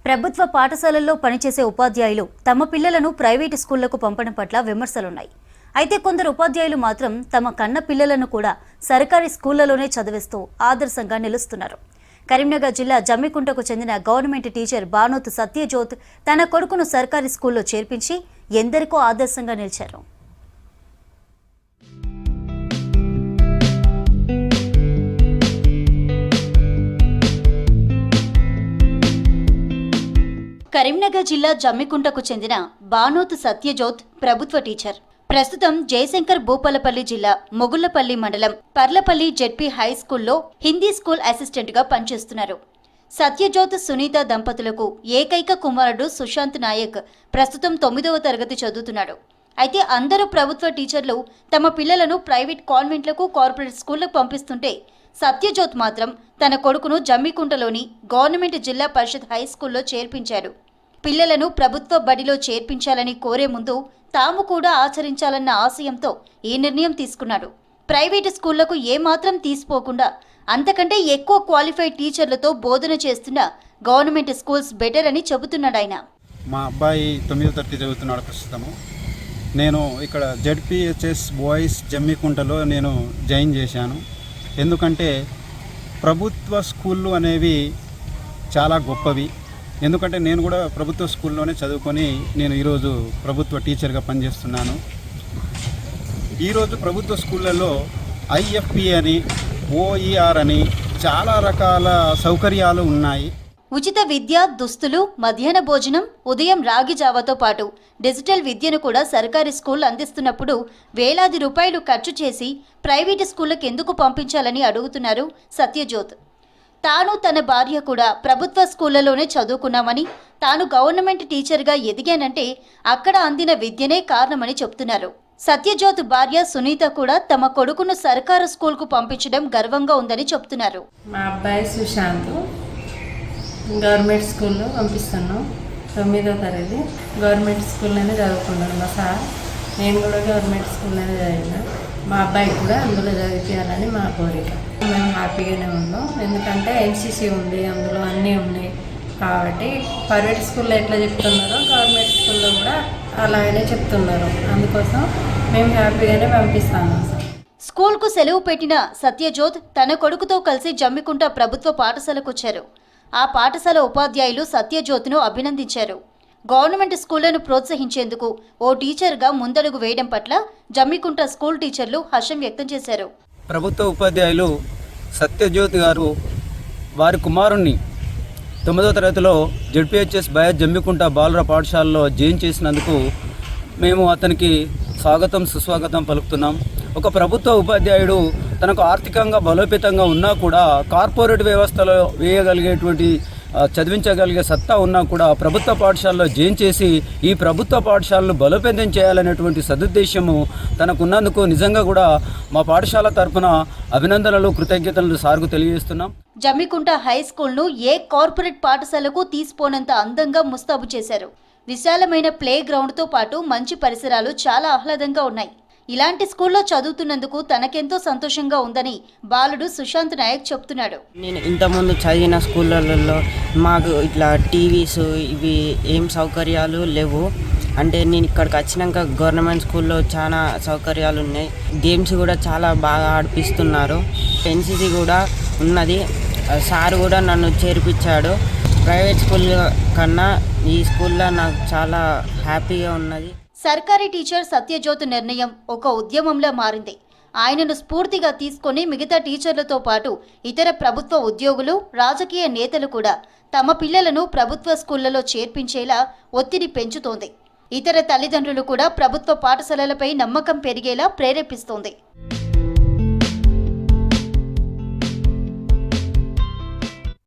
ప్రభుత్వ పాఠశాలల్లో పనిచేసే ఉపాధ్యాయులు తమ పిల్లలను ప్రైవేటు స్కూళ్లకు పంపడం పట్ల విమర్శలున్నాయి. అయితే కొందరు ఉపాధ్యాయులు మాత్రం తమ కన్న పిల్లలను కూడా సర్కారీ స్కూళ్లలోనే చదివిస్తూ ఆదర్శంగా నిలుస్తున్నారు. కరీంనగర్ జిల్లా జమ్మికుంటకు చెందిన గవర్నమెంట్ టీచర్ బానోత్ సత్యజ్యోత్ తన కొడుకును సర్కారీ స్కూల్లో చేర్పించి ఎందరికో ఆదర్శంగా నిలిచారు. కరీంనగర్ జిల్లా జమ్మికుంటకు చెందిన బానోత్ సత్యజ్యోత్ ప్రభుత్వ టీచర్. ప్రస్తుతం జయశంకర్ భూపాలపల్లి జిల్లా మొగుళ్లపల్లి మండలం పర్లపల్లి జెడ్పీ హై స్కూల్లో హిందీ స్కూల్ అసిస్టెంట్ గా పనిచేస్తున్నారు. సత్యజ్యోత్ సునీత దంపతులకు ఏకైక కుమారుడు సుశాంత్ నాయక్ ప్రస్తుతం 9వ తరగతి చదువుతున్నాడు. అయితే అందరూ ప్రభుత్వ టీచర్లు తమ పిల్లలను ప్రైవేట్ కాన్వెంట్లకు, కార్పొరేట్ స్కూళ్లకు పంపిస్తుంటే సత్యజ్యోత్ మాత్రం తన కొడుకును జమ్మికుంటలోని గవర్నమెంట్ జిల్లా పరిషత్ హై స్కూల్లో చేర్పించాడు. పిల్లలను ప్రభుత్వ బడిలో చేర్పించాలని కోరే ముందు తాము కూడా ఆచరించాలన్న ఆశయంతో ఈ నిర్ణయం తీసుకున్నాడు. ప్రైవేటు స్కూళ్లకు ఏమాత్రం తీసిపోకుండా అంతకంటే ఎక్కువ క్వాలిఫైడ్ టీచర్లతో బోధన చేస్తున్న గవర్నమెంట్ స్కూల్స్ బెటర్ అని చెబుతున్నాడు ఆయన. మా అబ్బాయి 9వ తరగతి చదువుతున్నాడు ప్రస్తుతము. నేను ఇక్కడ జెడ్పీహెచ్ఎస్ బాయ్స్ జమ్మికుంటలో నేను జాయిన్ చేశాను. ఎందుకంటే ప్రభుత్వ స్కూళ్ళు అనేవి చాలా గొప్పవి. ఎందుకంటే నేను కూడా ప్రభుత్వ స్కూల్లోనే చదువుకొని నేను ఈరోజు ప్రభుత్వ టీచర్గా పనిచేస్తున్నాను. ఈరోజు ప్రభుత్వ స్కూళ్ళల్లో ఐఎఫ్పి అని, ఓఈఆర్ అని చాలా రకాల సౌకర్యాలు ఉన్నాయి. ఉచిత విద్య, దుస్తులు, మధ్యాహ్న భోజనం, ఉదయం రాగి జావాతో పాటు డిజిటల్ విద్యను కూడా సర్కారీ స్కూల్ అందిస్తున్నప్పుడు వేలాది రూపాయలు ఖర్చు చేసి ప్రైవేటు స్కూళ్ళకు ఎందుకు పంపించాలని అడుగుతున్నారు సత్యజ్యోత్. తాను తన భార్య కూడా ప్రభుత్వ స్కూళ్లలోనే చదువుకున్నామని, తాను గవర్నమెంట్ టీచర్గా ఎదిగానంటే అక్కడ అందిన విద్యనే కారణమని చెప్తున్నారు. సత్యజ్యోత్ భార్య సునీత కూడా తమ కొడుకును సర్కారు స్కూల్కు పంపించడం గర్వంగా ఉందని చెప్తున్నారు. మా అబ్బాయి సుశాంత్ గవర్నమెంట్ స్కూల్లో పంపిస్తున్నాం. 9వ తరగతి గవర్నమెంట్ స్కూల్లోనే చదువుకున్నాను. మా సార్ నేను కూడా గవర్నమెంట్ స్కూల్లోనే చదివినా. మా అబ్బాయికి కూడా అందులో చదివించాలని మా కోరిక. మేము హ్యాపీగానే ఉన్నాం. ఎందుకంటే ఎన్సీసీ ఉంది, అందులో అన్నీ ఉన్నాయి. కాబట్టి ప్రైవేట్ స్కూల్లో ఎట్లా చెప్తున్నారో గవర్నమెంట్ స్కూల్లో కూడా అలాగనే చెప్తున్నారు. అందుకోసం మేము హ్యాపీగానే పంపిస్తాము. స్కూల్కు సెలవు పెట్టిన సత్యజ్యోత్ తన కొడుకుతో కలిసి జమ్మికుంట ప్రభుత్వ పాఠశాలకు వచ్చారు. ఆ పాఠశాల ఉపాధ్యాయులు సత్యజ్యోత్ను అభినందించారు. గవర్నమెంట్ స్కూళ్లను ప్రోత్సహించేందుకు ఓ టీచర్గా ముందడుగు వేయడం పట్ల జమ్మికుంట స్కూల్ టీచర్లు హర్షం వ్యక్తం చేశారు. ప్రభుత్వ ఉపాధ్యాయులు సత్యజ్యోతి గారు వారి కుమారుణ్ణి 9వ తరగతిలో జెడ్పీహెచ్ఎస్ బాయ్స్ జమ్మికుంట బాలుర పాఠశాలలో జాయిన్ చేసినందుకు మేము అతనికి స్వాగతం సుస్వాగతం పలుకుతున్నాం. ఒక ప్రభుత్వ ఉపాధ్యాయుడు తనకు ఆర్థికంగా బలోపేతంగా ఉన్నా కూడా కార్పొరేట్ వ్యవస్థలో వేయగలిగేటువంటి చదివించగలిగే సత్తా ఉన్నా కూడా ప్రభుత్వ పాఠశాలలో జాయిన్ చేసి ఈ ప్రభుత్వ పాఠశాలను బలోపేతం చేయాలనేటువంటి సదుద్దేశము తనకున్నందుకు నిజంగా కూడా మా పాఠశాల తరఫున అభినందనలు, కృతజ్ఞతలు సార్కు తెలియజేస్తున్నాం. జమ్మికుంట హై స్కూల్ను ఏ కార్పొరేట్ పాఠశాలకు తీసిపోనంత అందంగా ముస్తాబు చేశారు. విశాలమైన ప్లే గ్రౌండ్తో పాటు మంచి పరిసరాలు చాలా ఆహ్లాదంగా ఉన్నాయి. ఇలాంటి స్కూల్లో చదువుతున్నందుకు తనకెంతో సంతోషంగా ఉందని బాలుడు సుశాంత్ నాయక్ చెప్తున్నాడు. నేను ఇంతకుముందు చదివిన స్కూళ్ళల్లో మాకు ఇట్లా టీవీస్ ఇవి ఏం సౌకర్యాలు లేవు. అంటే నేను ఇక్కడికి వచ్చినాక గవర్నమెంట్ స్కూల్లో చాలా సౌకర్యాలు ఉన్నాయి. గేమ్స్ కూడా చాలా బాగా ఆడిపిస్తున్నారు. ఎన్సీసీ కూడా ఉన్నది. సార్ కూడా నన్ను చేర్పించాడు. ప్రైవేట్ స్కూల్ కన్నా ఈ స్కూల్లో నాకు చాలా హ్యాపీగా ఉన్నది. సర్కారీ టీచర్ సత్యజ్యోత్ నిర్ణయం ఒక ఉద్యమంలా మారింది. ఆయనను స్ఫూర్తిగా తీసుకొని మిగతా టీచర్లతో పాటు ఇతర ప్రభుత్వ ఉద్యోగులు, రాజకీయ నేతలు కూడా తమ పిల్లలను ప్రభుత్వ స్కూళ్లలో చేర్పించేలా ఒత్తిడి పెంచుతోంది. ఇతర తల్లిదండ్రులు కూడా ప్రభుత్వ పాఠశాలలపై నమ్మకం పెరిగేలా ప్రేరేపిస్తోంది.